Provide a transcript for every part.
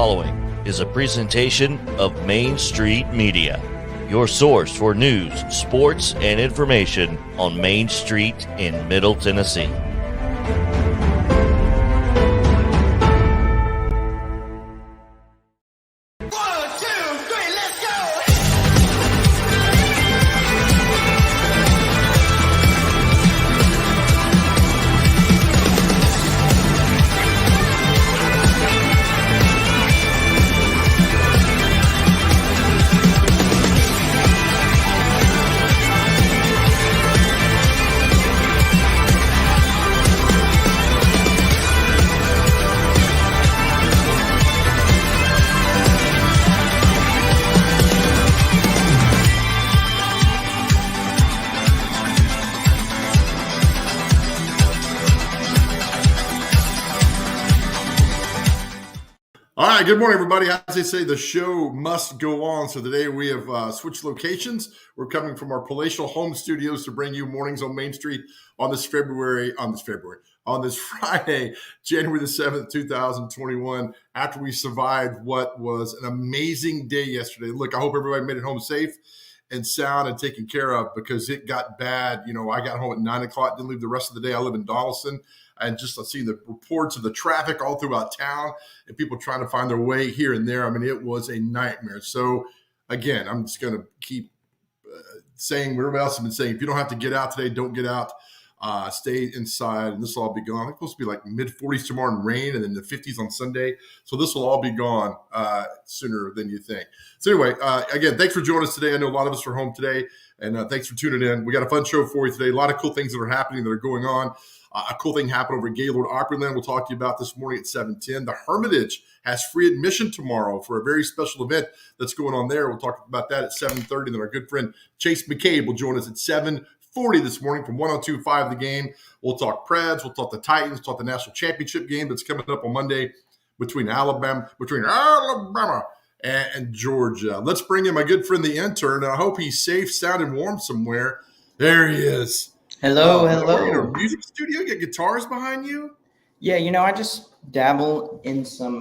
following is a presentation of Main Street Media, your source for news, sports, and information on Main Street in Middle Tennessee. All right, good morning, everybody. As they say, the show must go on. So today we have switched locations. We're coming from our palatial home studios to bring you mornings on Main Street on this Friday, January the 7th, 2021, after we survived what was an amazing day yesterday. Look, I hope everybody made it home safe and sound and taken care of, because it got bad. You know, I got home at 9 o'clock, didn't leave the rest of the day. I live in Donaldson. And just see the reports of the traffic all throughout town and people trying to find their way here and there. I mean, it was a nightmare. So, again, I'm just going to keep saying what everybody else has been saying. If you don't have to get out today, don't get out. Stay inside, and this will all be gone. It's supposed to be like mid-40s tomorrow and rain, and then the 50s on Sunday. So this will all be gone sooner than you think. So anyway, again, thanks for joining us today. I know a lot of us are home today, and thanks for tuning in. We got a fun show for you today. A lot of cool things that are happening, that are going on. A cool thing happened over at Gaylord Opryland. We'll talk to you about this morning at 7:10. The Hermitage has free admission tomorrow for a very special event that's going on there. We'll talk about that at 7:30. Then our good friend Chase McCabe will join us at 7:40 this morning from 102.5 The Game. We'll talk Preds. We'll talk the Titans. We'll talk the national championship game that's coming up on Monday between Alabama and Georgia. Let's bring in my good friend, the intern. And I hope he's safe, sound, and warm somewhere. There he is. Hello. Are you in a music studio? You got guitars behind you? Yeah, I just dabble in some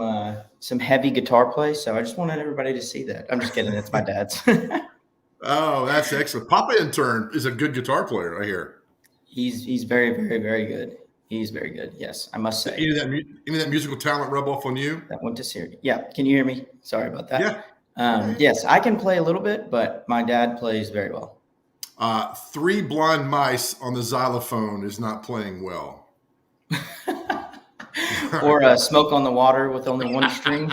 heavy guitar play, so I just wanted everybody to see that. I'm just kidding. It's my dad's. Oh, that's excellent. Papa intern is a good guitar player, I hear. He's very, very, very good. He's very good. Yes, I must say. Any of that musical talent rub off on you? That went to Syria. Yeah. Can you hear me? Sorry about that. Yeah. Yes, I can play a little bit, but my dad plays very well. Three Blind Mice on the xylophone is not playing well. Or Smoke on the Water with only one string.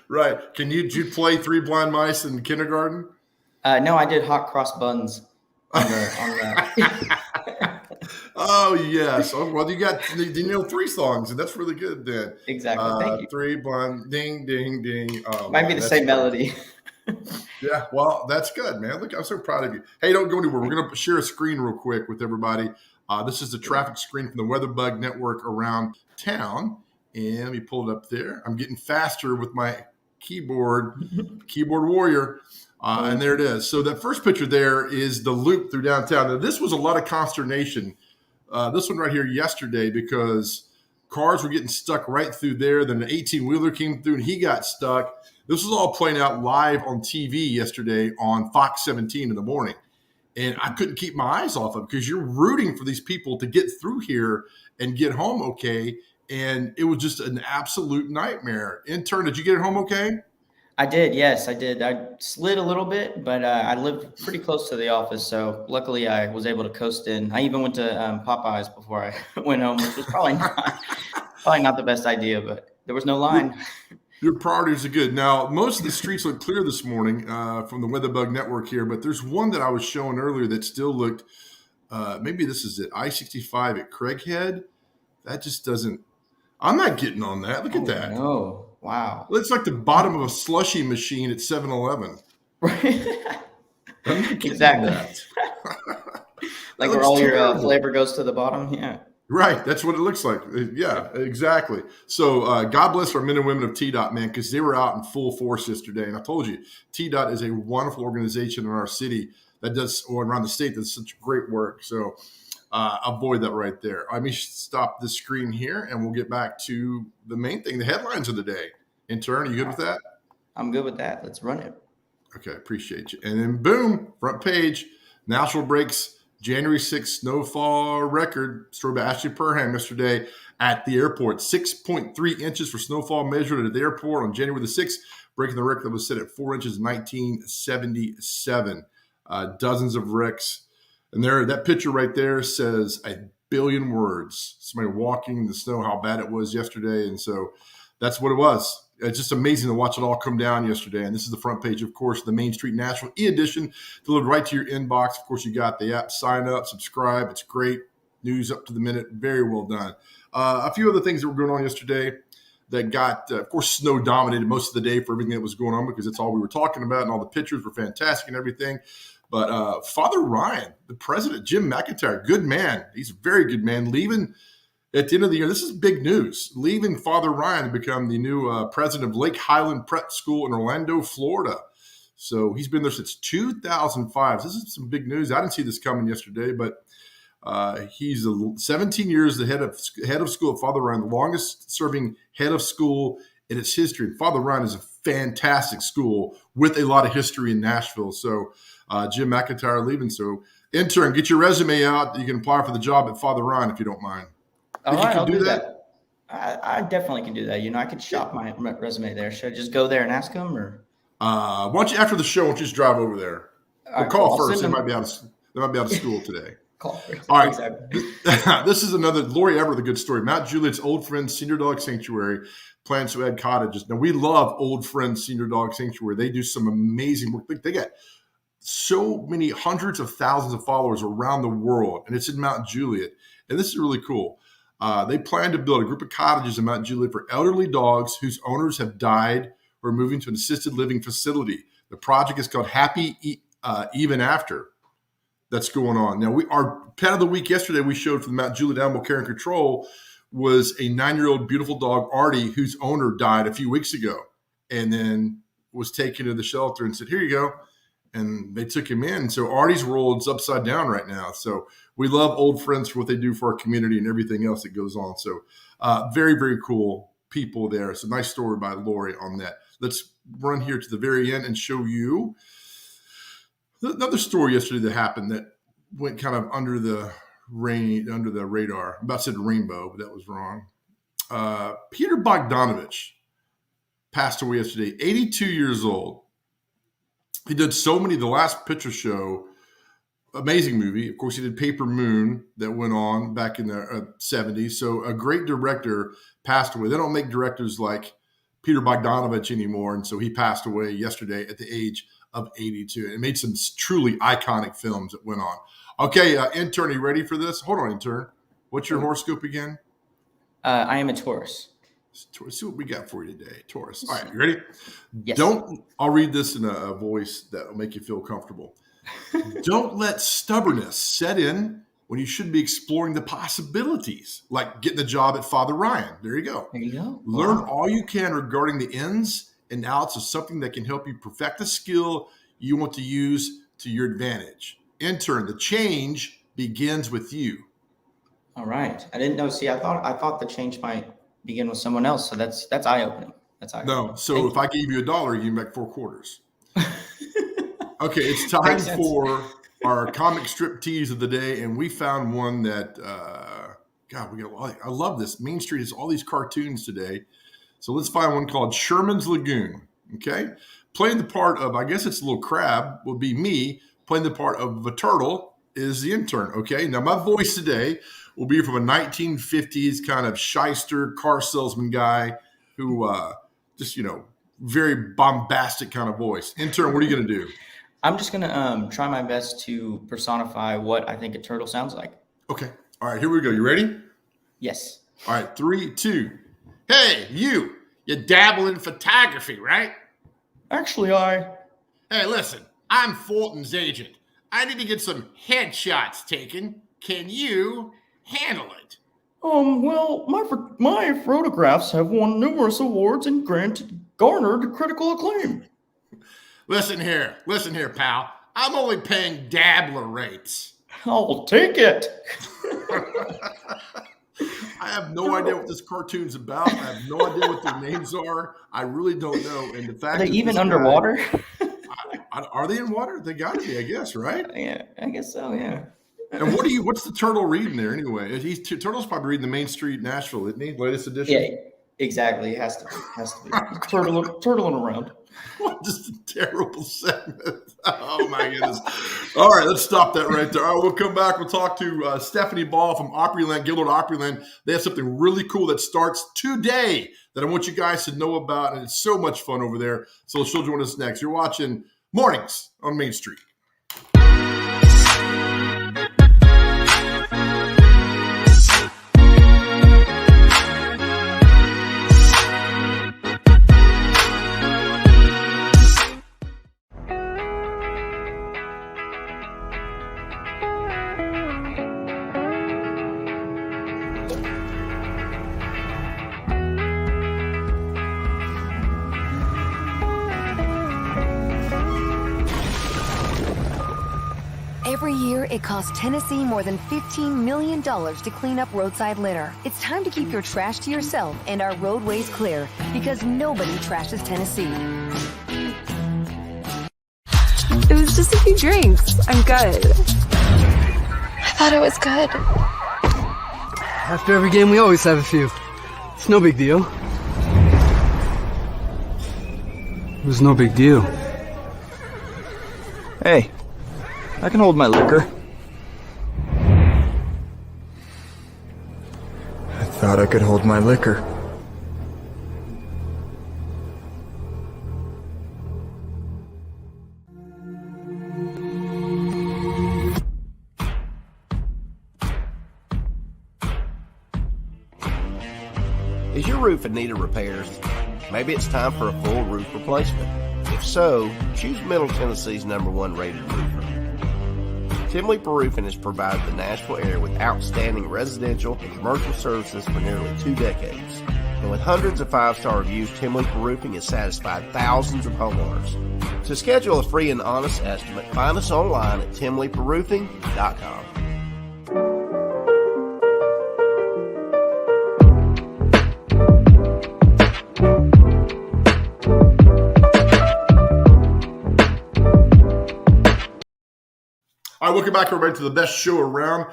Right. Did you play Three Blind Mice in kindergarten? No, I did Hot Cross Buns on the Oh, yes. Oh, well, you know 3 songs, and that's really good then. Exactly. Thank you. Three Blind, ding, ding, ding. Oh, might be the same melody. Yeah, well, that's good, man. Look, I'm so proud of you. Hey, don't go anywhere. We're going to share a screen real quick with everybody. This is the traffic screen from the WeatherBug Network around town. And let me pull it up there. I'm getting faster with my keyboard warrior. And there it is. So that first picture there is the loop through downtown. Now, this was a lot of consternation. This one right here yesterday, because cars were getting stuck right through there. Then the 18-wheeler came through and he got stuck. This was all playing out live on TV yesterday on Fox 17 in the morning. And I couldn't keep my eyes off of it, because you're rooting for these people to get through here and get home okay. And it was just an absolute nightmare. Intern, did you get it home okay? I did. Yes, I did. I slid a little bit, but I lived pretty close to the office. So luckily I was able to coast in. I even went to Popeyes before I went home, which was probably not the best idea, but there was no line. Your priorities are good. Now, most of the streets look clear this morning from the WeatherBug Network here, but there's one that I was showing earlier that still looked, maybe this is it, I-65 at Craighead. That just doesn't, I'm not getting on that. Look at that. No. Wow. It's like the bottom of a slushy machine at 7-Eleven. Exactly. Like where all your flavor goes to the bottom. Yeah. Right. That's what it looks like. Yeah, exactly. So God bless our men and women of TDOT, man, because they were out in full force yesterday. And I told you, TDOT is a wonderful organization in our city that does, or around the state, that does such great work. So avoid that right there. Let me stop the screen here, and we'll get back to the main thing, the headlines of the day. Intern, are you good with that? I'm good with that. Let's run it. Okay, appreciate you. And then boom, front page, National breaks January 6th snowfall record. Story by Ashley Perham yesterday at the airport. 6.3 inches for snowfall measured at the airport on January the 6th, breaking the record that was set at 4 inches in 1977. Dozens of wrecks. And there, that picture right there says a billion words. Somebody walking in the snow, how bad it was yesterday. And so that's what it was. It's just amazing to watch it all come down yesterday. And this is the front page, of course, the Main Street National e-edition delivered right to your inbox. Of course, you got the app, sign up, subscribe. It's great. News up to the minute. Very well done. A few other things that were going on yesterday that got, of course, snow dominated most of the day for everything that was going on because it's all we were talking about and all the pictures were fantastic and everything. But Father Ryan, the president, Jim McIntyre, good man. He's a very good man, leaving at the end of the year. This is big news. Leaving Father Ryan to become the new president of Lake Highland Prep School in Orlando, Florida. So he's been there since 2005. This is some big news. I didn't see this coming yesterday, but he's 17 years the head of school at Father Ryan, the longest serving head of school in its history. And Father Ryan is a fantastic school with a lot of history in Nashville. So Jim McIntyre leaving. So intern, get your resume out. You can apply for the job at Father Ryan if you don't mind. All right, I'll do that. I definitely can do that. I could shop my resume there. Should I just go there and ask them, or? Why don't you, after the show, why don't you just drive over there? We'll call first. They might be out of school today. Call first. All right. Exactly. This is another Lori Everett, a good story. Mount Juliet's Old Friends Senior Dog Sanctuary plans to add cottages. Now, we love Old Friends Senior Dog Sanctuary. They do some amazing work. They got so many hundreds of thousands of followers around the world, and it's in Mount Juliet. And this is really cool. They plan to build a group of cottages in Mount Juliet for elderly dogs whose owners have died or are moving to an assisted living facility. The project is called Happy Even After. That's going on. Now, our pet of the week yesterday we showed from the Mount Juliet Animal Care and Control was a 9-year-old beautiful dog, Artie, whose owner died a few weeks ago and then was taken to the shelter and said, here you go. And they took him in. So Artie's world is upside down right now. So we love Old Friends for what they do for our community and everything else that goes on. So very, very cool people there. It's a nice story by Lori on that. Let's run here to the very end and show you another story yesterday that happened that went kind of under the radar. I'm about to say rainbow, but that was wrong. Peter Bogdanovich passed away yesterday, 82 years old. He did so many, The Last Picture Show, amazing movie. Of course, he did Paper Moon that went on back in the 70s. So a great director passed away. They don't make directors like Peter Bogdanovich anymore. And so he passed away yesterday at the age of 82. And made some truly iconic films that went on. Okay, intern, are you ready for this? Hold on, intern. What's your horoscope again? I am a Taurus. Let's see what we got for you today, Taurus. All right, you ready? Yes. I'll read this in a voice that will make you feel comfortable. Don't let stubbornness set in when you should be exploring the possibilities, like getting a job at Father Ryan. There you go. There you go. Learn all you can regarding the ins and outs of something that can help you perfect a skill you want to use to your advantage. Intern, the change begins with you. All right. I didn't know. See, I thought the change might begin with someone else. So that's eye-opening. No. So if I gave you $1, you give me back 4 quarters. Okay, it's time for our comic strip tease of the day, and we found one that I love this. Main Street has all these cartoons today, so let's find one called Sherman's Lagoon. Okay, playing the part of, I guess it's a little crab, will be me. Playing the part of a turtle is the intern. Okay, now my voice today will be from a 1950s kind of shyster car salesman guy who just very bombastic kind of voice. Intern, what are you going to do? I'm just going to try my best to personify what I think a turtle sounds like. Okay. All right, here we go. You ready? Yes. All right, 3, 2. Hey, you dabble in photography, right? Actually, Hey, listen, I'm Fulton's agent. I need to get some headshots taken. Can you handle it? Well, my photographs have won numerous awards and garnered critical acclaim. Listen here, pal. I'm only paying dabbler rates. I'll take it. I I have no idea what this cartoon's about. I have no idea what their names are. I really don't know. And the fact Are they that even this underwater? are they in water? They got to be, I guess, right? Yeah, I guess so. Yeah. And what's the turtle reading there anyway? Turtle's probably reading the Main Street Nashville, isn't he? Latest edition. Yeah, exactly. It has to be. Turtling around. What just a terrible segment. Oh my goodness. All right, let's stop that right there. All right, we'll come back. We'll talk to Stephanie Ball from Opryland, Gaylord Opryland. They have something really cool that starts today that I want you guys to know about, and it's so much fun over there. So she'll join us next. You're watching Mornings on Main Street. Every year, it costs Tennessee more than $15 million to clean up roadside litter. It's time to keep your trash to yourself and our roadways clear, because nobody trashes Tennessee. It was just a few drinks. I'm good. I thought it was good. After every game, we always have a few. It's no big deal. It was no big deal. Hey, I can hold my liquor. I thought I could hold my liquor. Is your roof in need of repairs? Maybe it's time for a full roof replacement. If so, choose Middle Tennessee's #1 rated roofer. Tim Leeper Roofing has provided the Nashville area with outstanding residential and commercial services for nearly 2 decades. And with hundreds of 5-star reviews, Tim Leeper Roofing has satisfied thousands of homeowners. To schedule a free and honest estimate, find us online at timleeperroofing.com. All right, welcome back, everybody, to the best show around.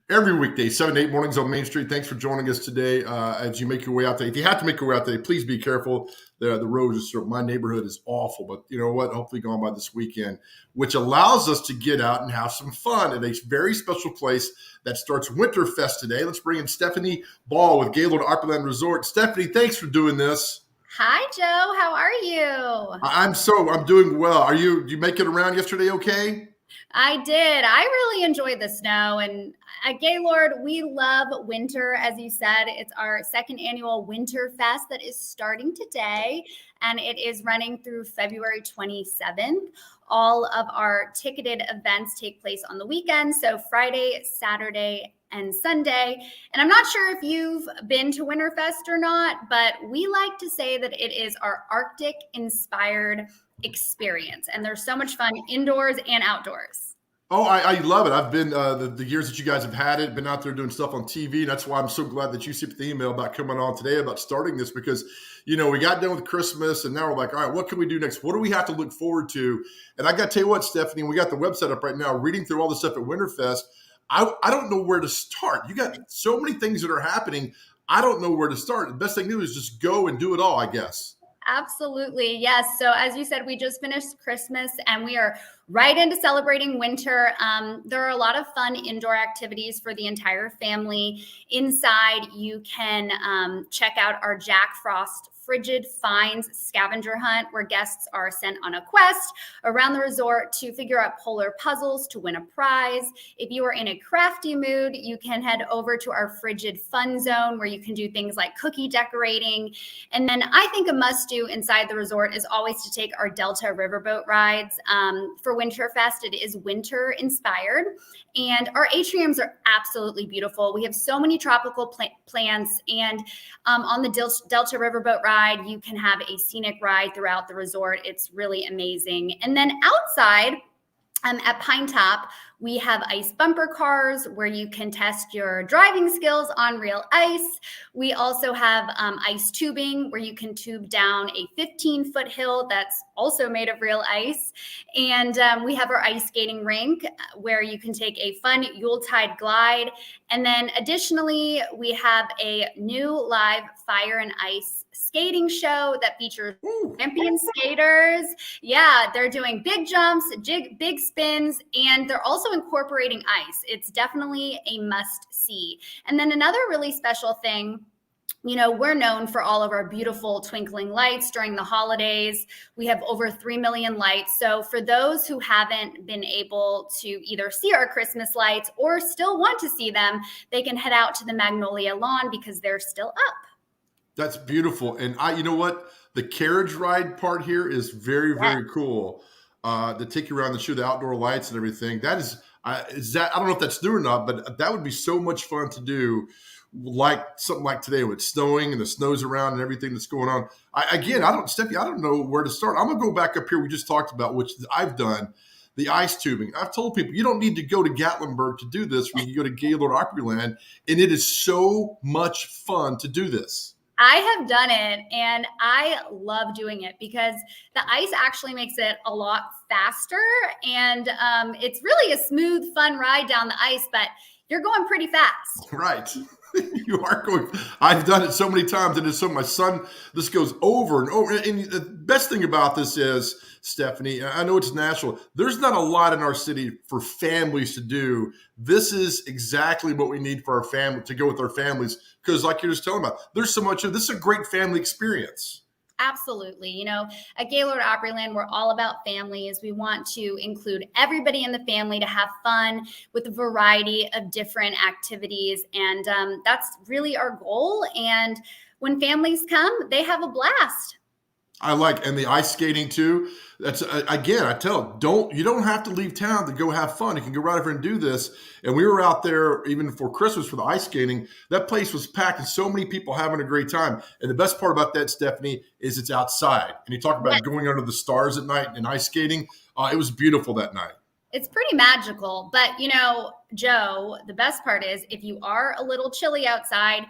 Every weekday, 7 to 8 mornings on Main Street. Thanks for joining us today as you make your way out there. If you have to make your way out there, please be careful. The roads, my neighborhood is awful, but you know what? Hopefully gone by this weekend, which allows us to get out and have some fun at a very special place that starts Winterfest today. Let's bring in Stephanie Ball with Gaylord Opryland Resort. Stephanie, thanks for doing this. Hi, Joe. How are you? I'm doing well. Did you make it around yesterday okay? I did. I really enjoyed the snow. And at Gaylord, we love winter. As you said, it's our 2nd annual Winterfest that is starting today, and it is running through February 27th. All of our ticketed events take place on the weekend, so Friday, Saturday, and Sunday. And I'm not sure if you've been to Winterfest or not, but we like to say that it is our Arctic-inspired experience. And there's so much fun indoors and outdoors. Oh, I love it. I've been the years that you guys have had it, been out there doing stuff on TV. And that's why I'm so glad that you sent the email about coming on today, about starting this, because, you know, we got done with Christmas and now we're like, all right, what can we do next? What do we have to look forward to? And I got to tell you what, Stephanie, we got the website up right now, reading through all the stuff at Winterfest. I don't know where to start. You got so many things that are happening. I don't know where to start. The best thing to do is just go and do it all, I guess. Absolutely. Yes. So as you said, we just finished Christmas and we are right into celebrating winter. There are a lot of fun indoor activities for the entire family. Inside, you can check out our Jack Frost Frigid Finds scavenger hunt, where guests are sent on a quest around the resort to figure out polar puzzles to win a prize. If you are in a crafty mood, you can head over to our Frigid Fun Zone, where you can do things like cookie decorating. And then I think a must-do inside the resort is always to take our Delta riverboat rides. For Winterfest, it is winter inspired, and our atriums are absolutely beautiful. We have so many tropical plants, and on the Delta riverboat ride, you can have a scenic ride throughout the resort. It's really amazing. And then outside at Pine Top, We have ice bumper cars where you can test your driving skills on real ice. We also have ice tubing where you can tube down a 15-foot hill that's also made of real ice. And we have our ice skating rink where you can take a fun Yuletide glide. And then additionally, we have a new live fire and ice skating show that features champion skaters. Yeah, they're doing big jumps, big spins, and they're also incorporating ice. It's definitely a must see. And then another really special thing, we're known for all of our beautiful twinkling lights during the holidays. We have over 3 million lights. So for those who haven't been able to either see our Christmas lights or still want to see them, they can head out to the Magnolia Lawn because they're still up. That's beautiful. And you know what? The carriage ride part here is very, very cool. To take you around the show, the outdoor lights and everything. That is that, I don't know if that's new or not, but that would be so much fun to do. Like something like today with snowing and the snow's around and everything that's going on. Steffi, I don't know where to start. I'm going to go back up here. We just talked about, which I've done, the ice tubing. I've told people you don't need to go to Gatlinburg to do this. We can go to Gaylord Opryland, and it is so much fun to do this. I have done it and I love doing it because the ice actually makes it a lot faster, and it's really a smooth, fun ride down the ice, but you're going pretty fast. Right. You are going. I've done it so many times, and it's so my son, this goes over and over. And the best thing about this is, Stephanie, I know it's national. There's not a lot in our city for families to do. This is exactly what we need for our family, to go with our families, because like you're just telling about, there's so much of this. Is a great family experience. Absolutely. At Gaylord Opryland, we're all about families. We want to include everybody in the family to have fun with a variety of different activities. And that's really our goal. And when families come, they have a blast. And the ice skating too. That's again, I tell them, you don't have to leave town to go have fun. You can go right over and do this. And we were out there even for Christmas for the ice skating. That place was packed and so many people having a great time. And the best part about that, Stephanie, is it's outside. And you talk about going under the stars at night and ice skating. It was beautiful that night. It's pretty magical. But, Joe, the best part is if you are a little chilly outside,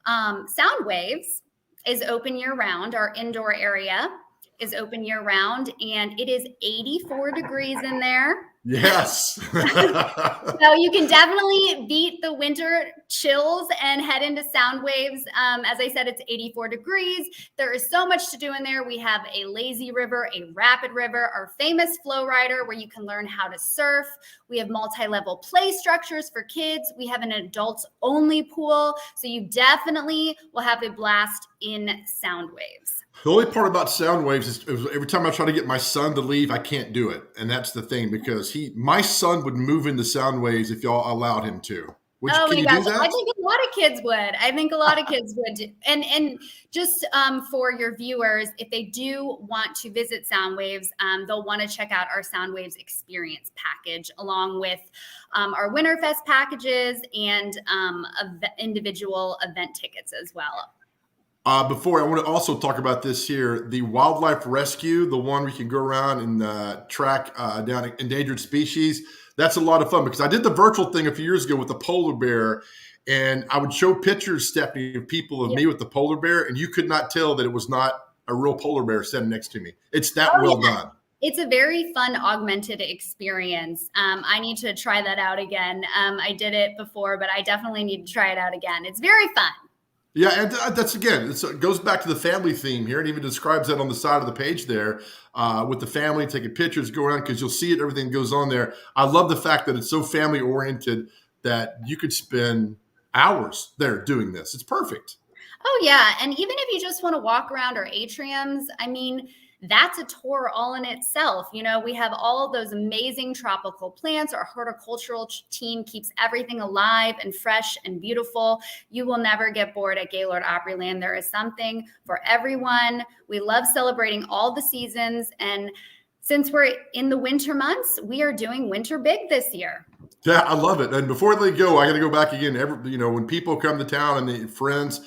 Sound Waves is open year round. Our indoor area is open year round, and it is 84 degrees in there. Yes. So you can definitely beat the winter chills and head into Sound Waves. As I said, it's 84 degrees. There is so much to do in there. We have a lazy river, a rapid river, our famous flow rider where you can learn how to surf. We have multi-level play structures for kids. We have an adults-only pool. So you definitely will have a blast in Sound Waves. The only part about Sound Waves is every time I try to get my son to leave, I can't do it. And that's the thing, because my son would move into Sound Waves if y'all allowed him to. Can you do that? I think a lot of kids would. And just for your viewers, if they do want to visit Sound Waves, they'll want to check out our Sound Waves experience package, along with our Winterfest packages and individual event tickets as well. Before, I want to also talk about this here, the wildlife rescue, the one where you can go around and track down endangered species. That's a lot of fun, because I did the virtual thing a few years ago with the polar bear, and I would show pictures, Stephanie, of people of me with the polar bear, and you could not tell that it was not a real polar bear standing next to me. It's that done. It's a very fun augmented experience. I need to try that out again. I did it before, but I definitely need to try it out again. It's very fun. Yeah, and that's, again, it goes back to the family theme here, and even describes that on the side of the page there, with the family taking pictures, go around, because you'll see it, everything goes on there. I love the fact that it's so family-oriented that you could spend hours there doing this. It's perfect. Oh, yeah, and even if you just want to walk around our atriums, I mean, that's a tour all in itself. We have all of those amazing tropical plants. Our horticultural team keeps everything alive and fresh and beautiful. You will never get bored at Gaylord Opryland. There is something for everyone. We love celebrating all the seasons. And since we're in the winter months, we are doing Winter Big this year. Yeah, I love it. And before they go, I got to go back again. When people come to town and they friends,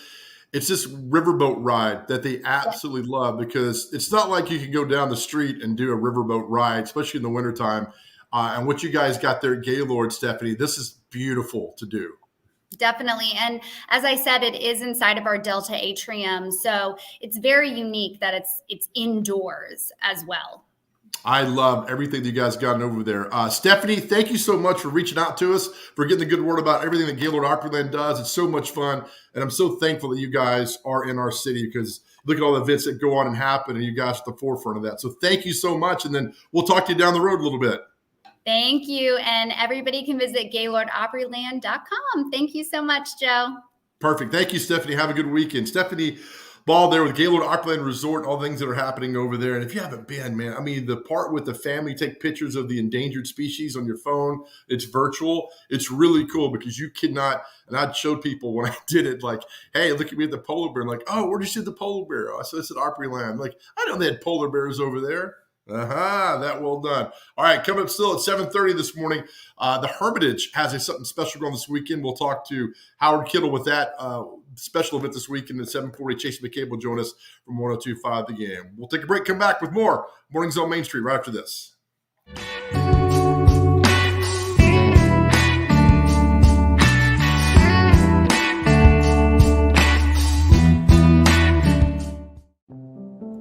it's this riverboat ride that they absolutely love, because it's not like you can go down the street and do a riverboat ride, especially in the wintertime. And what you guys got there at Gaylord, Stephanie, this is beautiful to do. Definitely. And as I said, it is inside of our Delta atrium. So it's very unique that it's indoors as well. I love everything that you guys gotten over there. Stephanie, thank you so much for reaching out to us, for getting the good word about everything that Gaylord Opryland does. It's so much fun. And I'm so thankful that you guys are in our city, because look at all the events that go on and happen, and you guys are at the forefront of that. So thank you so much. And then we'll talk to you down the road a little bit. Thank you. And everybody can visit GaylordOpryland.com. Thank you so much, Joe. Perfect. Thank you, Stephanie. Have a good weekend. Stephanie Ball there with Gaylord Opryland Resort, all the things that are happening over there. And if you haven't been, man, I mean, the part with the family, take pictures of the endangered species on your phone. It's virtual. It's really cool, because you cannot, and I'd showed people when I did it, like, hey, look at me at the polar bear. I'm like, oh, where'd you see the polar bear? Oh, I said, it's at Opryland. I'm like, I know they had polar bears over there. That well done. All right, coming up still at 7:30 this morning, the Hermitage has something special going this weekend. We'll talk to Howard Kittle with that special event this weekend at 7:40. Chase McCabe will join us from 102.5 The Game. We'll take a break, come back with more Mornings on Main Street right after this.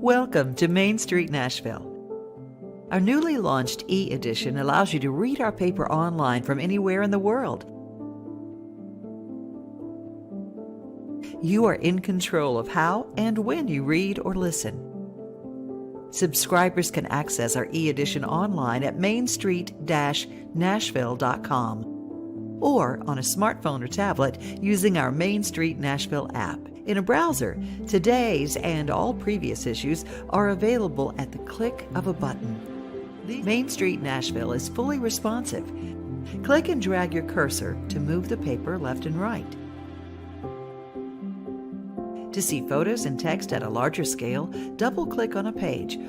Welcome to Main Street Nashville. Our newly launched e-edition allows you to read our paper online from anywhere in the world. You are in control of how and when you read or listen. Subscribers can access our e-edition online at mainstreet-nashville.com or on a smartphone or tablet using our Main Street Nashville app. In a browser, today's and all previous issues are available at the click of a button. Main Street Nashville is fully responsive. Click and drag your cursor to move the paper left and right. To see photos and text at a larger scale, double-click on a page.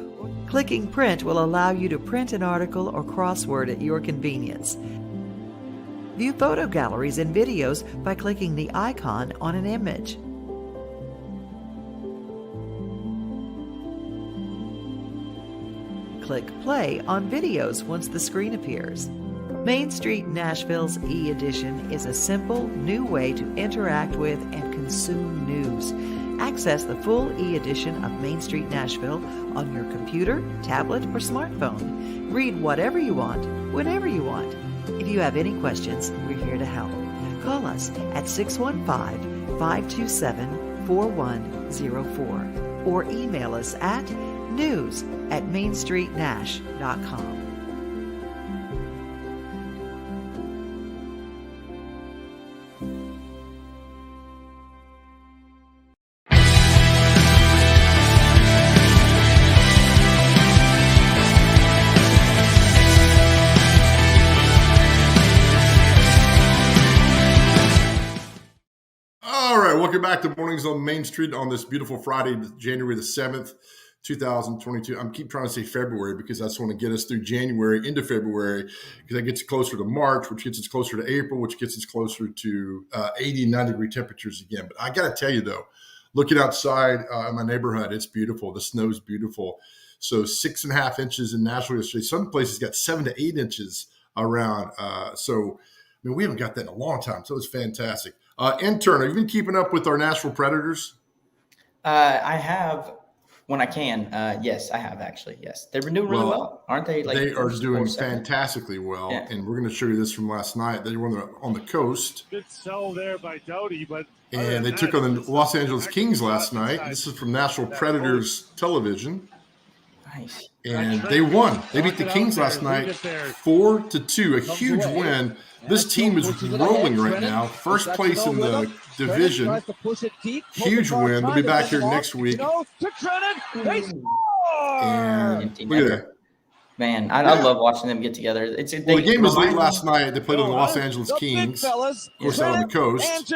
Clicking print will allow you to print an article or crossword at your convenience. View photo galleries and videos by clicking the icon on an image. Click play on videos once the screen appears. Main Street Nashville's e-edition is a simple, new way to interact with and consume news. Access the full e-edition of Main Street Nashville on your computer, tablet, or smartphone. Read whatever you want, whenever you want. If you have any questions, we're here to help. Call us at 615-527-4104 or email us at news@mainstreetnash.com. Welcome back to Mornings on Main Street on this beautiful Friday, January the 7th, 2022. I keep trying to say February because I just want to get us through January into February, because that gets closer to March, which gets us closer to April, which gets us closer to 80, 90-degree temperatures again. But I got to tell you, though, looking outside in my neighborhood, it's beautiful. The snow's beautiful. So 6.5 inches in Nashville yesterday. Some places got 7 to 8 inches around. We haven't got that in a long time. So it's fantastic. Intern, have you been keeping up with our Nashville Predators? I have when I can. Yes, I have actually. Yes, they've been doing really well, aren't they? They are doing fantastically well, yeah. And we're going to show you this from last night. They were on the coast. Good sell there by Doughty, but and they took on the Los Angeles Kings last night. This is from Nashville Predators television. Nice. And they won. They beat the Kings last night 4-2, a huge win. This team is rolling right now. First place in the division. Huge win. They'll be back here next week. And look at that. Man, I love watching them get together. The game was late last night. They played on the Los Angeles Kings. Of course, out on the coast.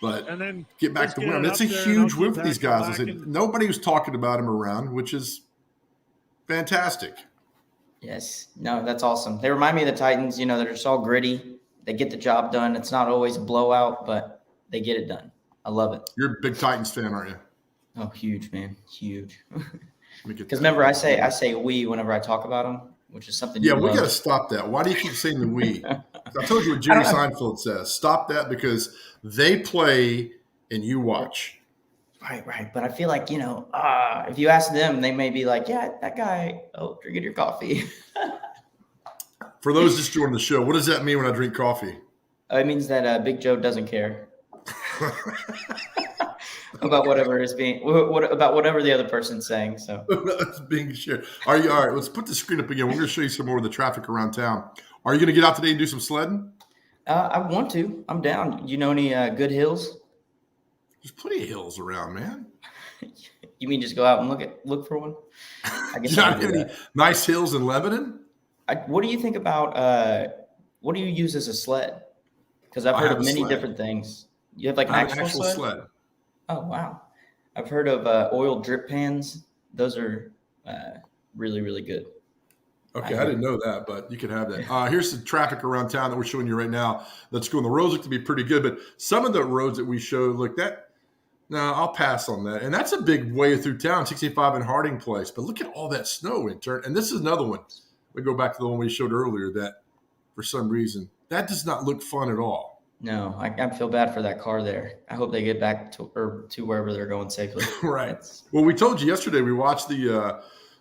But get back to win. It's a huge win for these guys. I said nobody was talking about them around, which is fantastic. Yes. No, that's awesome. They remind me of the Titans. They're just all gritty. They get the job done. It's not always a blowout, but they get it done. I love it. You're a big Titans fan, aren't you? Oh, huge, man. Huge. Because remember, I say we whenever I talk about them. which is something. Yeah, we got to stop that. Why do you keep saying the we? I told you what Jerry Seinfeld says. Stop that because they play and you watch. Right. But I feel like, if you ask them, they may be like, yeah, that guy, get your coffee. For those just joining the show, what does that mean when I drink coffee? It means that Big Joe doesn't care about whatever the other person's saying. So that's being shared. All right? Let's put the screen up again. We're going to show you some more of the traffic around town. Are you going to get out today and do some sledding? I want to. I'm down. You know any good hills? There's plenty of hills around, man. You mean just go out and look for one? I guess. You not any nice hills in Lebanon? What do you think about? What do you use as a sled? Because I've heard of many different things. You have like an actual sled? Oh, wow. I've heard of oil drip pans. Those are really, really good. Okay, I didn't know that, but you could have that. Here's the traffic around town that we're showing you right now. Let's go. The roads look to be pretty good, but some of the roads that we showed, I'll pass on that. And that's a big way through town, 65 in Harding Place. But look at all that snow in turn. And this is another one. We go back to the one we showed earlier that for some reason, that does not look fun at all. No, I feel bad for that car there. I hope they get back to wherever they're going safely. Right. Well, we told you yesterday, we watched the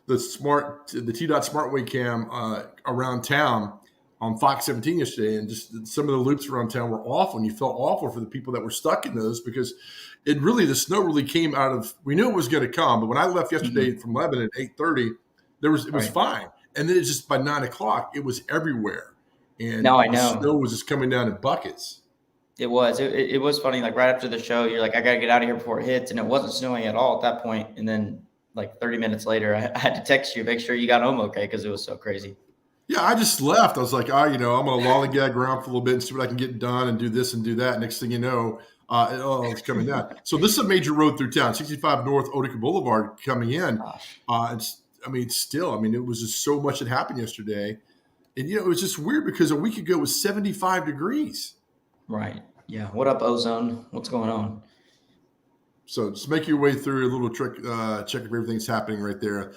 T-Dot Smartway cam around town on Fox 17 yesterday, and just some of the loops around town were awful, and you felt awful for the people that were stuck in those because the snow really came out of, we knew it was going to come, but when I left yesterday from Lebanon at 8:30, it was fine. And then it's just by 9 o'clock, it was everywhere. And I know. The snow was just coming down in buckets. It was. It was funny. Like right after the show, you're like, I got to get out of here before it hits. And it wasn't snowing at all at that point. And then like 30 minutes later, I had to text you, make sure you got home okay, because it was so crazy. Yeah, I just left. I was like, I'm going to lollygag around for a little bit and see what I can get done and do this and do that. Next thing you know, it's coming down. So this is a major road through town, 65 North Utica Boulevard coming in. It was just so much that happened yesterday. And, it was just weird because a week ago it was 75 degrees. Right. Yeah. What up, ozone? What's going on? So just make your way through a little trick, check if everything's happening right there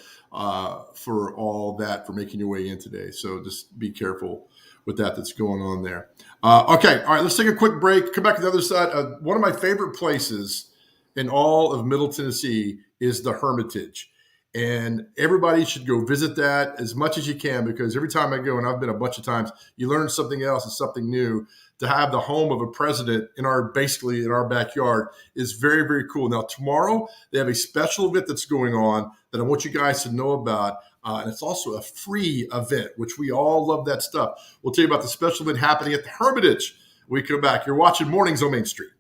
for all that, for making your way in today. So just be careful with that's going on there. Okay. All right. Let's take a quick break. Come back to the other side. One of my favorite places in all of Middle Tennessee is the Hermitage. And everybody should go visit that as much as you can, because every time I go, and I've been a bunch of times, you learn something else and something new. To have the home of a president in our backyard is very, very cool. Now, tomorrow they have a special event that's going on that I want you guys to know about. And it's also a free event, which we all love that stuff. We'll tell you about the special event happening at the Hermitage when we come back. You're watching Mornings on Main Street.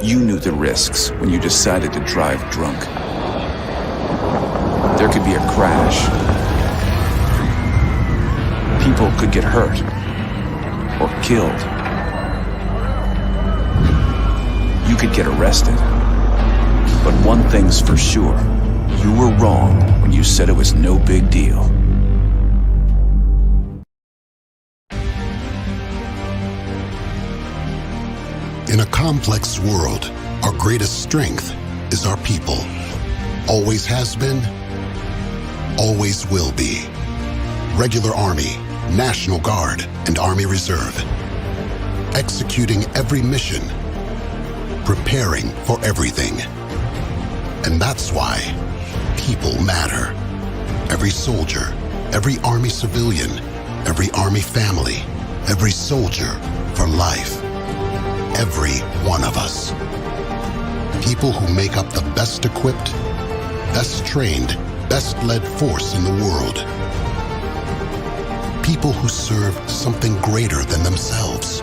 You knew the risks when you decided to drive drunk. There could be a crash. People could get hurt or killed. You could get arrested. But one thing's for sure, you were wrong when you said it was no big deal. In a complex world, our greatest strength is our people. Always has been, always will be. Regular Army, National Guard, and Army Reserve. Executing every mission. Preparing for everything. And that's why people matter. Every soldier, every Army civilian, every Army family, every soldier for life. Every one of us. People who make up the best equipped, best trained, best led force in the world. People who serve something greater than themselves.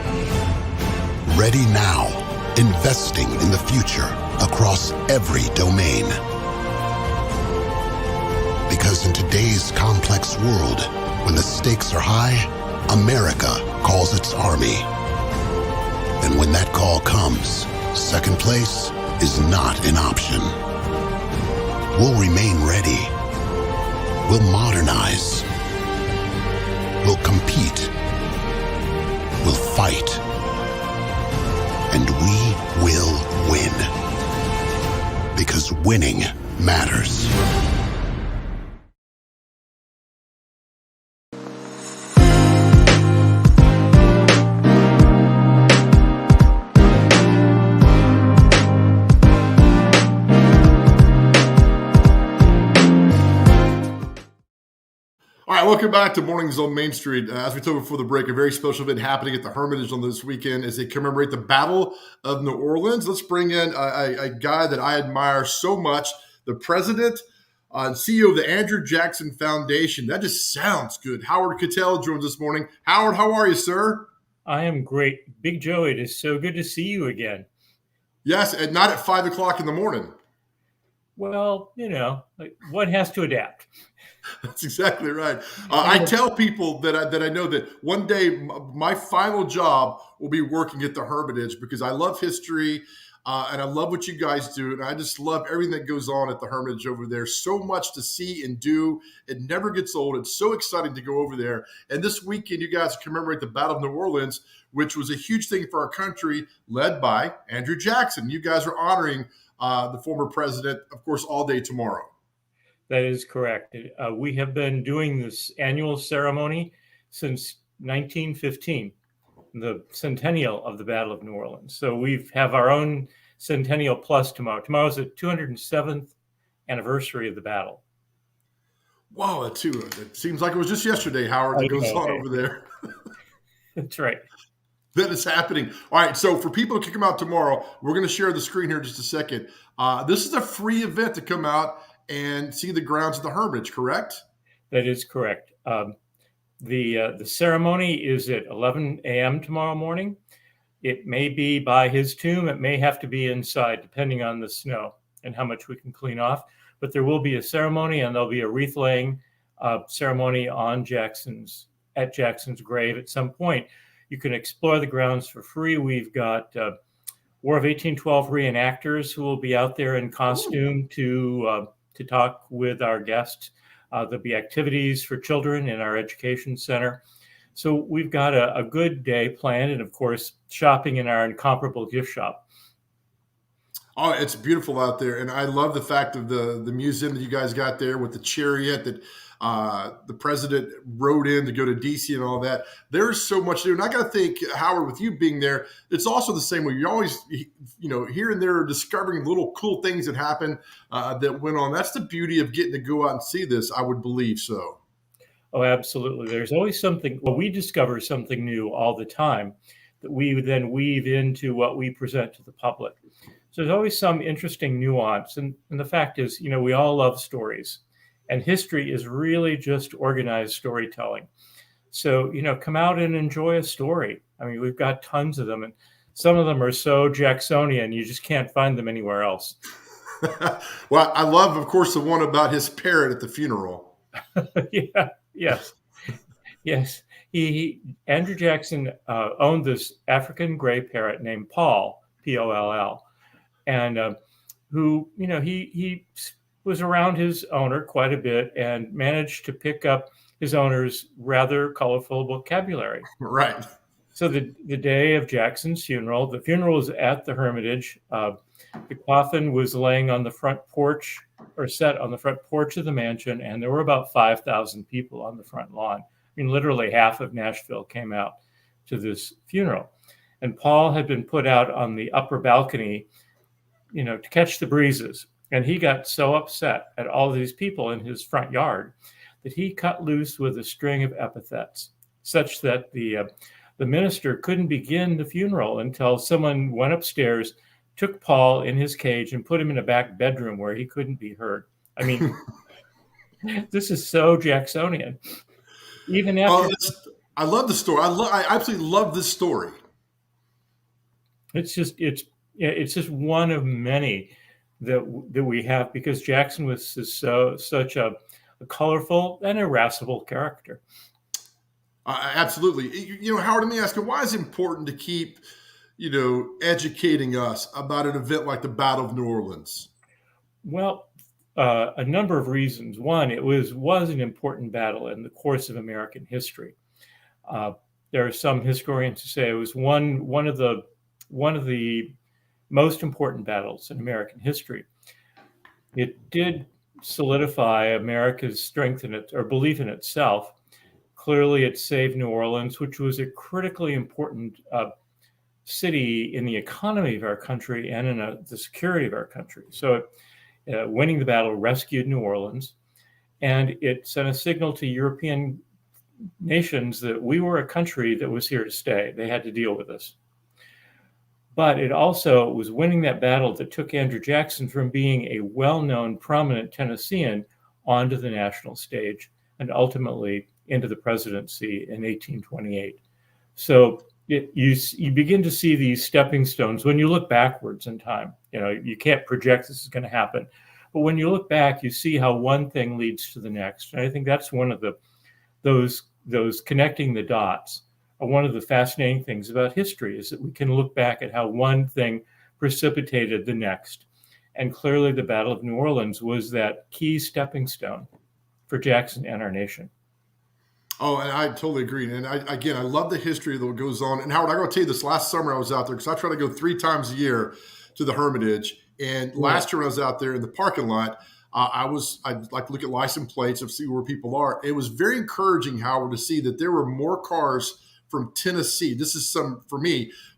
Ready now, investing in the future across every domain. Because in today's complex world, when the stakes are high, America calls its Army. And when that call comes, second place is not an option. We'll remain ready. We'll modernize. We'll compete. We'll fight. And we will win. Because winning matters. All right, welcome back to Mornings on Main Street. As we told before the break, a very special event happening at the Hermitage on this weekend as they commemorate the Battle of New Orleans. Let's bring in a guy that I admire so much, the president and CEO of the Andrew Jackson Foundation. That just sounds good. Howard KITTELL joins us this morning. Howard, how are you, sir? I am great. Big Joe, it is so good to see you again. Yes, and not at 5 o'clock in the morning. Well, one has to adapt. That's exactly right. I tell people that I know that one day my final job will be working at the Hermitage because I love history and I love what you guys do. And I just love everything that goes on at the Hermitage over there. So much to see and do. It never gets old. It's so exciting to go over there. And this weekend, you guys commemorate the Battle of New Orleans, which was a huge thing for our country, led by Andrew Jackson. You guys are honoring the former president, of course, all day tomorrow. That is correct. We have been doing this annual ceremony since 1915, the centennial of the Battle of New Orleans. So we have our own centennial plus tomorrow. Tomorrow's the 207th anniversary of the battle. Wow, it seems like it was just yesterday, Howard, that goes on over there. That's right. That is happening. All right, so for people to come out tomorrow, we're going to share the screen here in just a second. This is a free event to come out and see the grounds of the Hermitage, correct? That is correct. The ceremony is at 11 a.m. tomorrow morning. It may be by his tomb. It may have to be inside, depending on the snow and how much we can clean off. But there will be a ceremony, and there'll be a wreath-laying ceremony at Jackson's grave at some point. You can explore the grounds for free. We've got War of 1812 reenactors who will be out there in costume to talk with our guests. There'll be activities for children in our education center. So we've got a good day planned, and of course, shopping in our incomparable gift shop. Oh, it's beautiful out there. And I love the fact of the museum that you guys got there with the chariot that the president rode in to go to DC and all that. There's so much to do. And I got to think, Howard, with you being there, it's also the same way. You're always, here and there discovering little cool things that happen that went on. That's the beauty of getting to go out and see this, I would believe so. Oh, absolutely. There's always something. Well, we discover something new all the time that we then weave into what we present to the public. So there's always some interesting nuance. And the fact is, we all love stories. And history is really just organized storytelling. So, come out and enjoy a story. I mean, we've got tons of them. And some of them are so Jacksonian, you just can't find them anywhere else. Well, I love, of course, the one about his parrot at the funeral. Yeah. Yes. Andrew Jackson owned this African gray parrot named Paul, P-O-L-L, and who, he was around his owner quite a bit and managed to pick up his owner's rather colorful vocabulary. Right. So the day of Jackson's funeral, the funeral was at the Hermitage. The coffin was laying on the front porch or set on the front porch of the mansion, and there were about 5,000 people on the front lawn. I mean, literally half of Nashville came out to this funeral. And Paul had been put out on the upper balcony, to catch the breezes. And he got so upset at all these people in his front yard that he cut loose with a string of epithets, such that the minister couldn't begin the funeral until someone went upstairs, took Paul in his cage, and put him in a back bedroom where he couldn't be heard. I mean, this is so Jacksonian. Even after I love the story. I absolutely love this story. It's just one of many that we have, because Jackson was such a colorful and irascible character. Absolutely. Howard, let me ask you, why is it important to keep, educating us about an event like the Battle of New Orleans? Well, A number of reasons. One, it was an important battle in the course of American history. There are some historians who say it was one of the most important battles in American history. It did solidify America's strength in it, or belief in itself. Clearly, it saved New Orleans, which was a critically important city in the economy of our country and in the security of our country. So winning the battle rescued New Orleans, and it sent a signal to European nations that we were a country that was here to stay. They had to deal with us. But it also was winning that battle that took Andrew Jackson from being a well-known, prominent Tennessean onto the national stage and ultimately into the presidency in 1828. So you begin to see these stepping stones when you look backwards in time. You can't project this is going to happen. But when you look back, you see how one thing leads to the next. And I think that's one of those connecting the dots. One of the fascinating things about history is that we can look back at how one thing precipitated the next. And clearly the Battle of New Orleans was that key stepping stone for Jackson and our nation. Oh, and I totally agree. And I love the history that goes on. And Howard, I got to tell you, this last summer I was out there because I try to go 3 times a year to the Hermitage. And last year when I was out there in the parking lot, I'd like to look at license plates and see where people are. It was very encouraging, Howard, to see that there were more cars from Tennessee. This is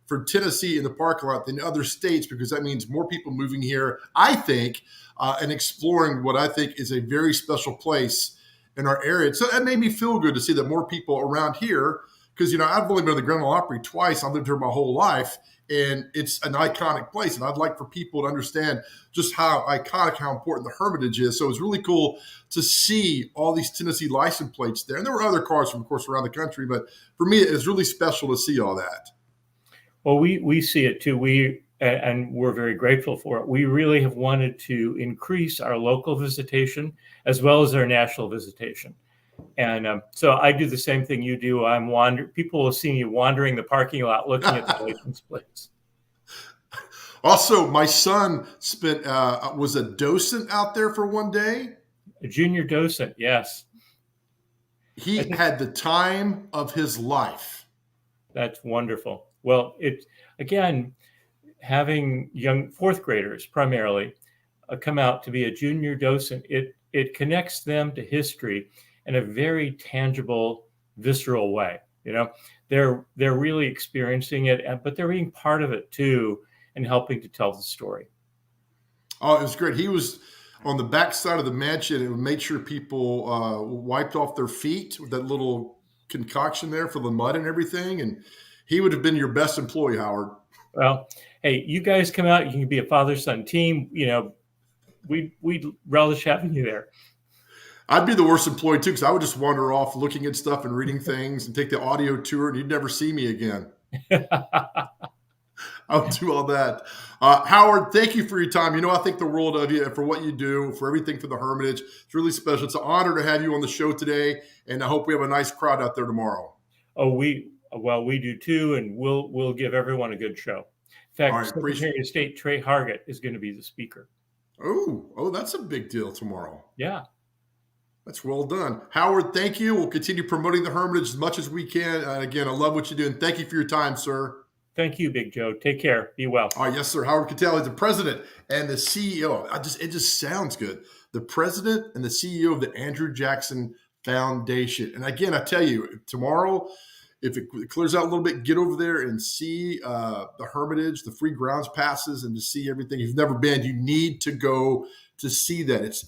for Tennessee in the parking lot than other states, because that means more people moving here, I think, and exploring what I think is a very special place in our area. So that made me feel good to see that more people around here, because, I've only been to the Grand Ole Opry twice. I've lived here my whole life, and it's an iconic place. And I'd like for people to understand just how iconic, how important the Hermitage is. So it's really cool to see all these Tennessee license plates there. And there were other cars from, of course, around the country. But for me, it's really special to see all that. Well, we see it too. And we're very grateful for it. We really have wanted to increase our local visitation as well as our national visitation. And so I do the same thing you do. People will see me wandering the parking lot looking at the license plates. Also, my son was a docent out there for one day. A junior docent, yes. He had the time of his life. That's wonderful. Well, again, having young 4th graders primarily come out to be a junior docent, it connects them to history in a very tangible, visceral way. They're really experiencing it, but they're being part of it too and helping to tell the story. Oh, it was great. He was on the back side of the mansion and made sure people wiped off their feet with that little concoction there for the mud and everything. And he would have been your best employee, Howard. Well, hey, you guys come out. You can be a father-son team. We'd relish having you there. I'd be the worst employee too, because I would just wander off looking at stuff and reading things and take the audio tour, and you'd never see me again. I would do all that. Howard, thank you for your time. I think the world of you for what you do, for everything for the Hermitage. It's really special. It's an honor to have you on the show today, and I hope we have a nice crowd out there tomorrow. Oh, we do too, and we'll give everyone a good show. In fact, Secretary of State Trey Hargett is going to be the speaker. Oh, that's a big deal tomorrow. Yeah. That's well done. Howard, thank you. We'll continue promoting the Hermitage as much as we can. Again, I love what you do, and thank you for your time, sir. Thank you, Big Joe. Take care. Be well. All right, yes, sir. Howard KITTELL is the president and the CEO. It just sounds good. The president and the CEO of the Andrew Jackson Foundation. And again, I tell you, tomorrow, if it clears out a little bit, get over there and see the Hermitage, the free grounds passes, and to see everything. If you've never been, you need to go to see that. It's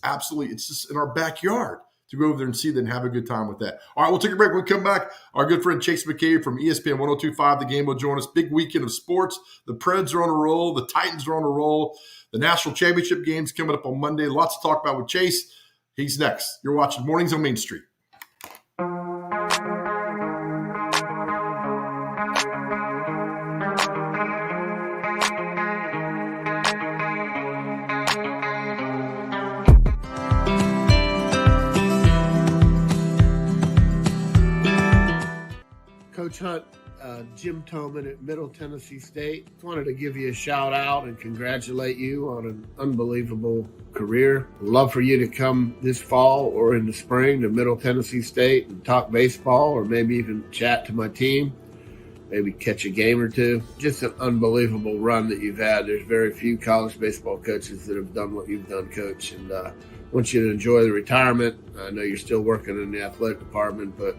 just in our backyard to go over there and see that and have a good time with that. All right, we'll take a break. When we come back, our good friend Chase McCabe from ESPN 102.5 The Game will join us. Big weekend of sports. The Preds are on a roll. The Titans are on a roll. The national championship game's coming up on Monday. Lots to talk about with Chase. He's next. You're watching Mornings on Main Street. Coach Hunt, Jim Toman at Middle Tennessee State. Wanted to give you a shout out and congratulate you on an unbelievable career. Love for you to come this fall or in the spring to Middle Tennessee State and talk baseball, or maybe even chat to my team. Maybe catch a game or two. Just an unbelievable run that you've had. There's very few college baseball coaches that have done what you've done, Coach. And I want you to enjoy the retirement. I know you're still working in the athletic department, but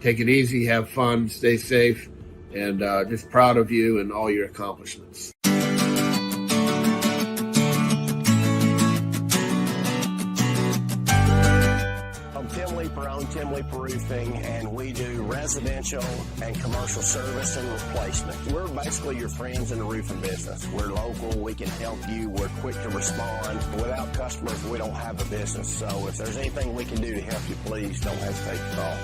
take it easy, have fun, stay safe, and just proud of you and all your accomplishments. I'm Tim Leeper, own Tim Leeper Roofing, and we do residential and commercial service and replacement. We're basically your friends in the roofing business. We're local, we can help you, we're quick to respond. Without customers, we don't have a business. So if there's anything we can do to help you, please don't hesitate to call.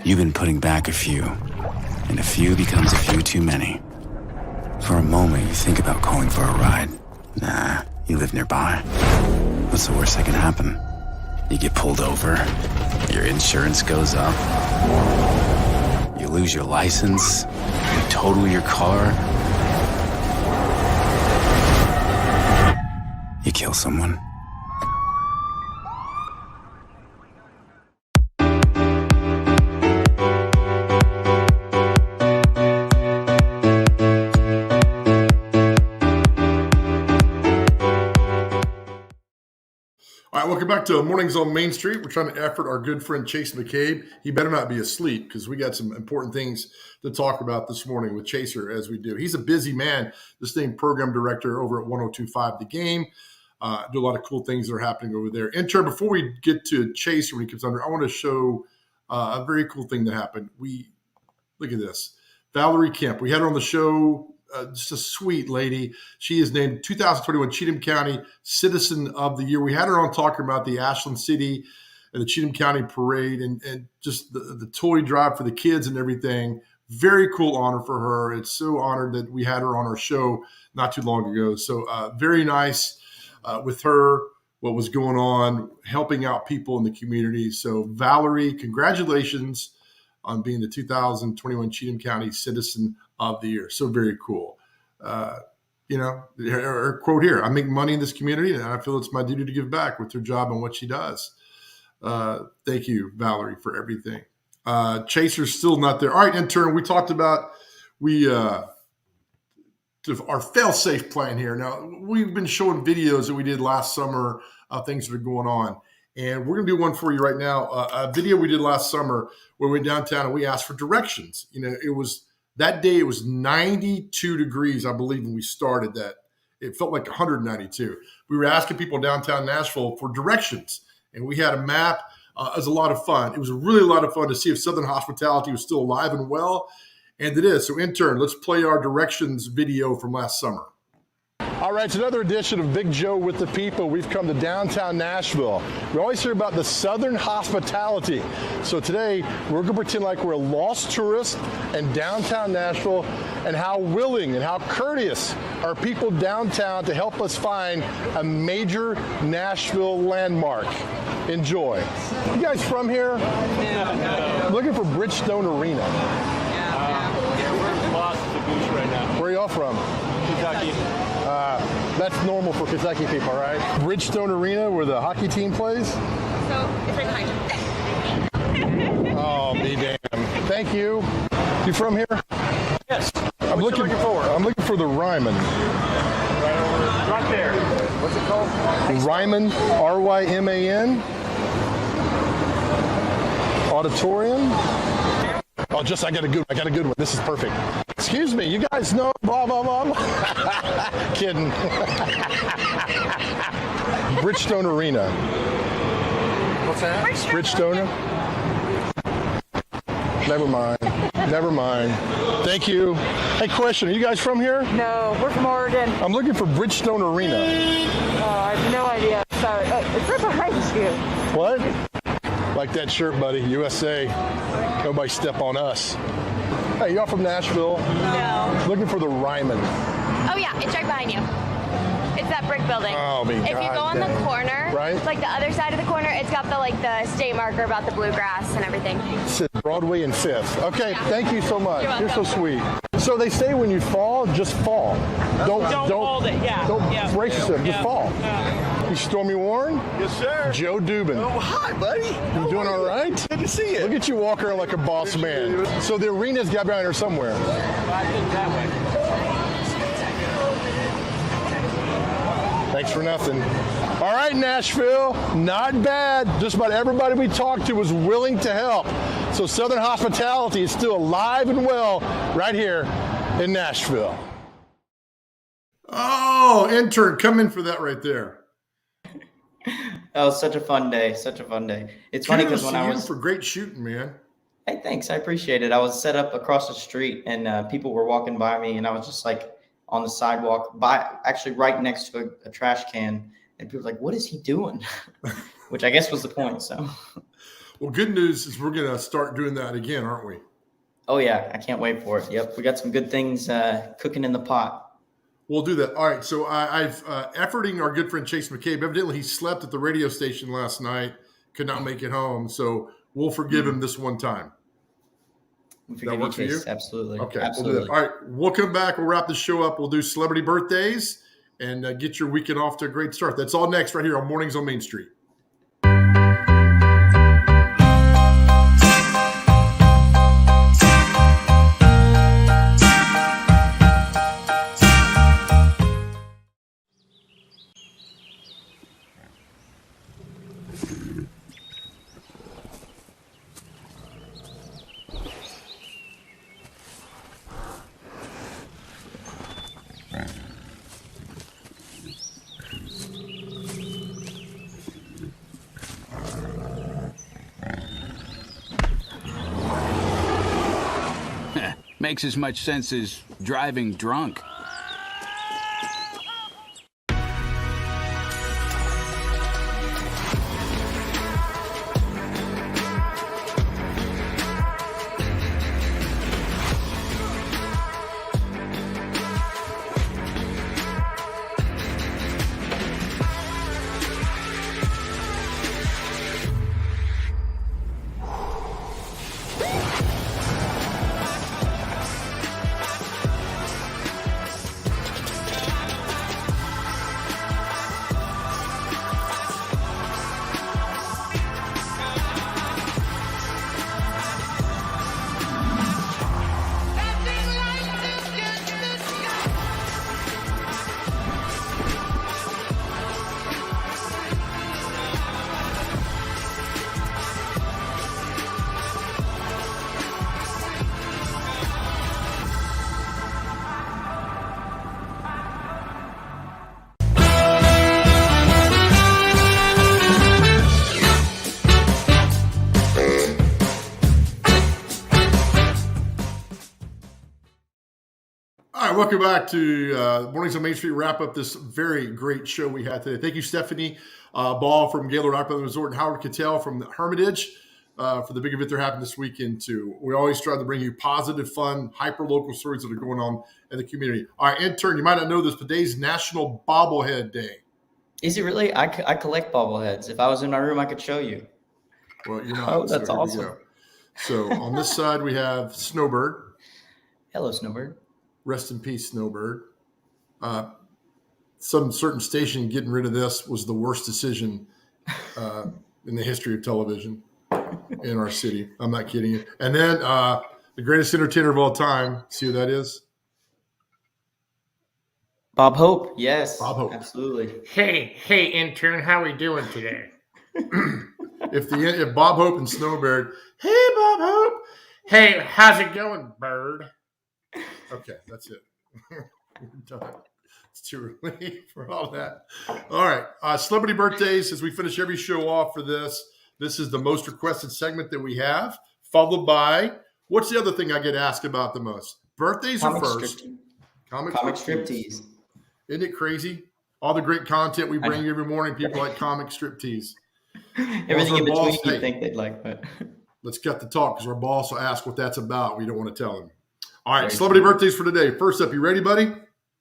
You've been putting back a few, and a few becomes a few too many. For a moment, you think about calling for a ride. Nah, you live nearby. What's the worst that can happen? You get pulled over, your insurance goes up, you lose your license, you total your car, you kill someone. All right, welcome back to Mornings on Main Street. We're trying to effort our good friend Chase McCabe. He better not be asleep because we got some important things to talk about this morning with Chaser as we do. He's a busy man, this thing program director over at 102.5 The Game. Do a lot of cool things that are happening over there. Intern, before we get to Chaser when he comes under, I want to show a very cool thing that happened. Look at this. Valerie Kemp. We had her on the show. Just a sweet lady. She is named 2021 Cheatham County Citizen of the Year. We had her on talking about the Ashland City and the Cheatham County Parade and just the toy drive for the kids and everything. Very cool honor for her. It's so honored that we had her on our show not too long ago. So very nice with her, what was going on, helping out people in the community. So Valerie, congratulations on being the 2021 Cheatham County Citizen of the Year. So very cool. Her quote here, I make money in this community and I feel it's my duty to give back with her job and what she does. Thank you, Valerie, for everything. Chaser's still not there. All right, intern, we talked about our fail-safe plan here. Now, we've been showing videos that we did last summer of things that are going on. And we're going to do one for you right now. A video we did last summer where we went downtown and we asked for directions. That day it was 92 degrees, I believe, when we started that. It felt like 192. We were asking people in downtown Nashville for directions, and we had a map. It was a lot of fun. It was really a lot of fun to see if Southern Hospitality was still alive and well, and it is. So, intern, let's play our directions video from last summer. All right, it's another edition of Big Joe with the People. We've come to downtown Nashville. We always hear about the Southern hospitality. So today, we're going to pretend like we're a lost tourist in downtown Nashville and how willing and how courteous are people downtown to help us find a major Nashville landmark. Enjoy. You guys from here? Yeah. Looking for Bridgestone Arena. We're lost to Goose right now. Where are y'all from? Kentucky. That's normal for Kentucky people, right? Bridgestone Arena, where the hockey team plays? So, it's right behind you. Oh, be damned. Thank you. You from here? Yes. I'm looking for the Ryman. Right there. What's it called? Ryman, R-Y-M-A-N. Auditorium. Oh, I got a good one. This is perfect. Excuse me, you guys know blah, blah, blah. Kidding. Bridgestone Arena. What's that? Bridgestone. Never mind. Thank you. Hey, question, are you guys from here? No, we're from Oregon. I'm looking for Bridgestone Arena. Oh, I have no idea. Sorry. It's right behind you. What? Like that shirt, buddy. USA. Nobody step on us. Hey, y'all from Nashville? No. Looking for the Ryman. Oh, yeah, it's right behind you. It's that brick building. Oh, my If you God, go on the dang. corner, Right? like the other side of the corner, it's got the state marker about the bluegrass and everything. It's at Broadway and 5th. Okay, thank you so much. You're You're so welcome. sweet. So they say when you fall, just fall. Don't hold it, yeah. Don't Yeah. brace yourself, just fall. You Stormy Warren? Yes, sir. Joe Dubin. Oh, hi, buddy. You doing all right? Good to see you. Look at you walking around like a boss man. So the arena's got behind her somewhere. I think that way. Thanks for nothing. All right, Nashville, not bad. Just about everybody we talked to was willing to help. So Southern Hospitality is still alive and well right here in Nashville. Oh, intern, come in for that right there. That was such a fun day. Such a fun day. It's funny because when I was for great shooting, man. Hey, thanks. I appreciate it. I was set up across the street and people were walking by me and I was just like on the sidewalk actually right next to a trash can. And people were like, what is he doing? Which I guess was the point. So, well, good news is we're going to start doing that again, aren't we? oh yeah, I can't wait for it. Yep. We got some good things cooking in the pot. We'll do that. All right. So I've efforting our good friend Chase McCabe. Evidently, he slept at the radio station last night, could not make it home. So we'll forgive him this one time. We That forgive works for you, you? Chase. Absolutely. Okay. Absolutely. We'll do that. All right. We'll come back. We'll wrap the show up. We'll do celebrity birthdays and get your weekend off to a great start. That's all next right here on Mornings on Main Street. Makes as much sense as driving drunk. All right, welcome back to Mornings on Main Street. Wrap up this very great show we had today. Thank you, Stephanie Ball from Gaylord Opryland Resort and Howard Kittell from the Hermitage for the big event they're having this weekend too. We always try to bring you positive, fun, hyper-local stories that are going on in the community. All right, intern, you might not know this, but today's National Bobblehead Day. Is it really? I collect bobbleheads. If I was in my room, I could show you. Well, you're not. Oh, that's so here we awesome. go. So on this side, we have Snowbird. Hello, Snowbird. Rest in peace, Snowbird. Some certain station getting rid of this was the worst decision in the history of television in our city. I'm not kidding you. And then the greatest entertainer of all time. See who that is? Bob Hope. Yes. Bob Hope. Absolutely. Hey, intern, how we doing today? If Bob Hope and Snowbird, hey, Bob Hope. Hey, how's it going, bird? Okay, that's it. We're done. It's too early for all that. All right. Celebrity birthdays, as we finish every show off for this. This is the most requested segment that we have, followed by, what's the other thing I get asked about the most? Birthdays Comic are first. strip- Comic striptease. Isn't it crazy? All the great content we bring you every morning, people like comic striptease. Everything in between you think they'd like, but let's cut the talk because our boss will ask what that's about. We don't want to tell him. All right, celebrity birthdays for today. First up, you ready, buddy?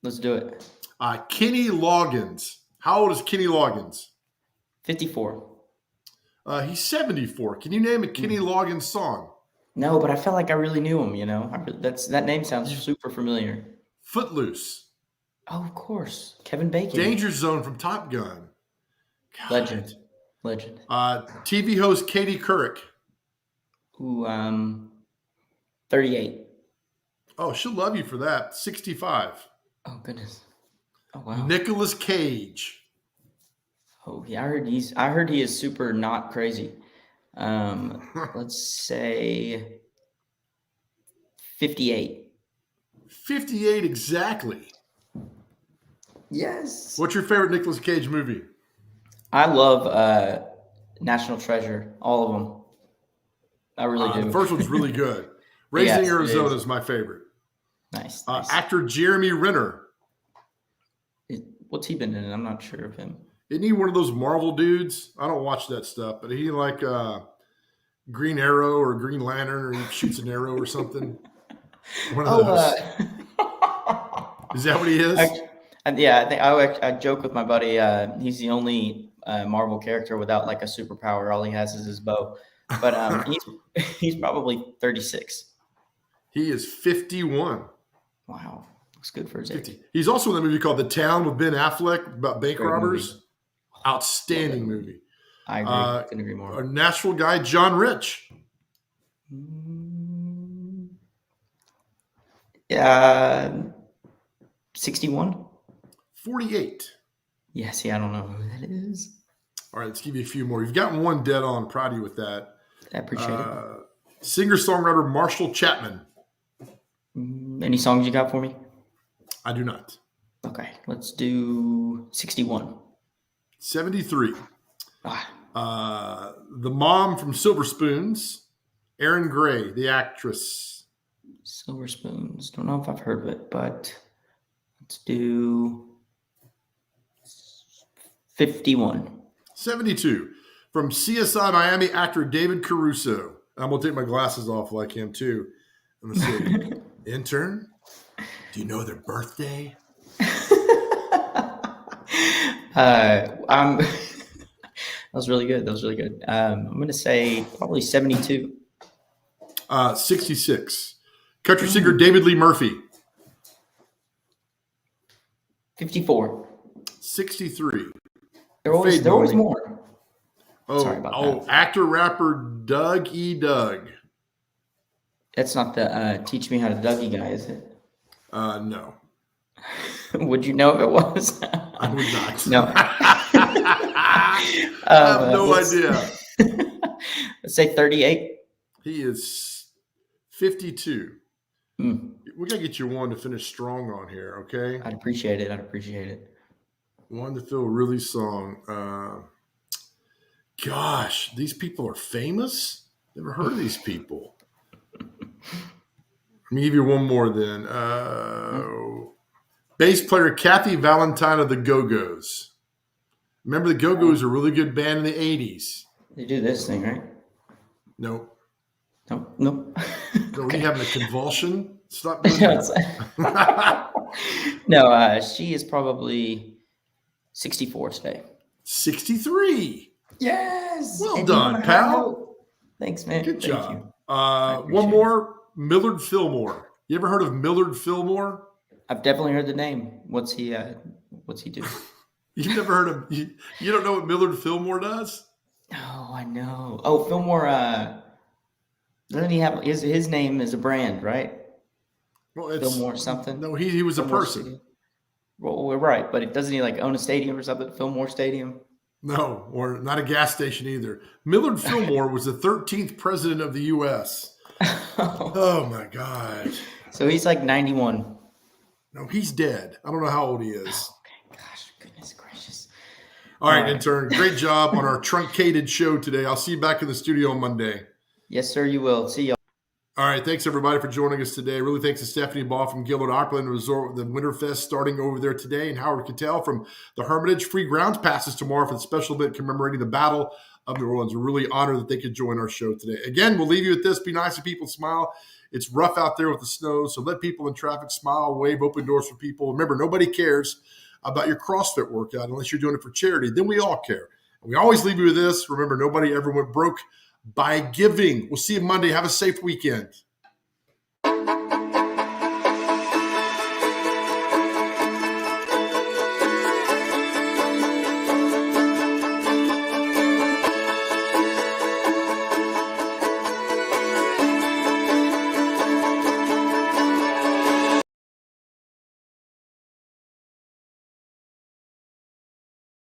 Let's do it. Kenny Loggins. How old is Kenny Loggins? 54. He's 74. Can you name a Kenny Loggins song? No, but I felt like I really knew him, you know? That name sounds super familiar. Footloose. Oh, of course. Kevin Bacon. Danger Zone from Top Gun. God. Legend. TV host Katie Couric. Ooh, 38. Oh, she'll love you for that. 65. Oh, goodness. Oh, wow. Nicolas Cage. Oh, yeah, I heard he is super not crazy. Let's say 58. 58 exactly. Yes. What's your favorite Nicolas Cage movie? I love National Treasure, all of them. I really do. The first one's really good. Raising Arizona is my favorite. Nice. Actor Jeremy Renner. What's he been in? I'm not sure of him. Isn't he one of those Marvel dudes? I don't watch that stuff, but he like Green Arrow or Green Lantern, or he shoots an arrow or something. One of those. Is that what he is? Yeah, I think I joke with my buddy. He's the only Marvel character without like a superpower. All he has is his bow. But he's probably 36. He is 51. Wow, looks good for his age. He's also in that movie called The Town with Ben Affleck about bank robbers. Movie. Outstanding movie. I agree. Couldn't agree more. Our Nashville guy, John Rich. Yeah, 61. 48. Yeah, see, I don't know who that is. All right, let's give you a few more. You've gotten one dead on. Proud of you with that. I appreciate it. Singer-songwriter Marshall Chapman. Any songs you got for me? I do not. Okay, let's do 61. 73. The mom from Silver Spoons, Erin Gray, the actress. Silver Spoons. Don't know if I've heard of it, but let's do 51. 72. From CSI Miami, actor David Caruso. I'm going to take my glasses off like him, too. Let's see. Intern, do you know their birthday? That was really good. I'm going to say probably 72. 66. Country singer David Lee Murphy. 54. 63. There was more. Sorry about that. Actor rapper Doug E. Doug. That's not the Teach Me How to Dougie guy, is it? No. Would you know if it was? I would not. No. I have no idea. Let's say 38. He is 52. We got to get you one to finish strong on here, okay? I'd appreciate it. One to feel really strong. Gosh, these people are famous? Never heard of these people. Let me give you one more then. Bass player Kathy Valentine of the Go-Go's. Remember the Go-Go's are a really good band in the 80s. They do this thing, right? Nope. Nope. Are you having a convulsion? Stop doing that. No, she is probably 64 today. 63. Yes. Well done, pal. Thanks, man. Good job. One more, Millard Fillmore. You ever heard of Millard Fillmore? I've definitely heard the name. What's he do? You've never heard of you don't know what Millard Fillmore does? Oh, I know. Oh, Fillmore, doesn't he have his name is a brand, right? Well, it's Fillmore something. No, he was Fillmore a person. Stadium. Well, we're right, but doesn't he like own a stadium or something? Fillmore Stadium? No, or not a gas station either. Millard Fillmore was the 13th president of the U.S. Oh my God. So he's like 91. No, he's dead. I don't know how old he is. Oh, okay, gosh, goodness gracious. All right, intern. Great job on our truncated show today. I'll see you back in the studio on Monday. Yes, sir, you will. See y'all. All right, thanks everybody for joining us today. Really thanks to Stephanie Ball from Gaylord Opryland Resort with the Winterfest starting over there today, and Howard KITTELL from the Hermitage. Free grounds passes tomorrow for the special event commemorating the Battle of New Orleans. We're really honored that they could join our show today. Again, we'll leave you with this. Be nice to people, smile. It's rough out there with the snow, so let people in traffic smile, wave, open doors for people. Remember, nobody cares about your CrossFit workout unless you're doing it for charity. Then we all care. And we always leave you with this. Remember, nobody ever went broke by giving. We'll see you Monday. Have a safe weekend.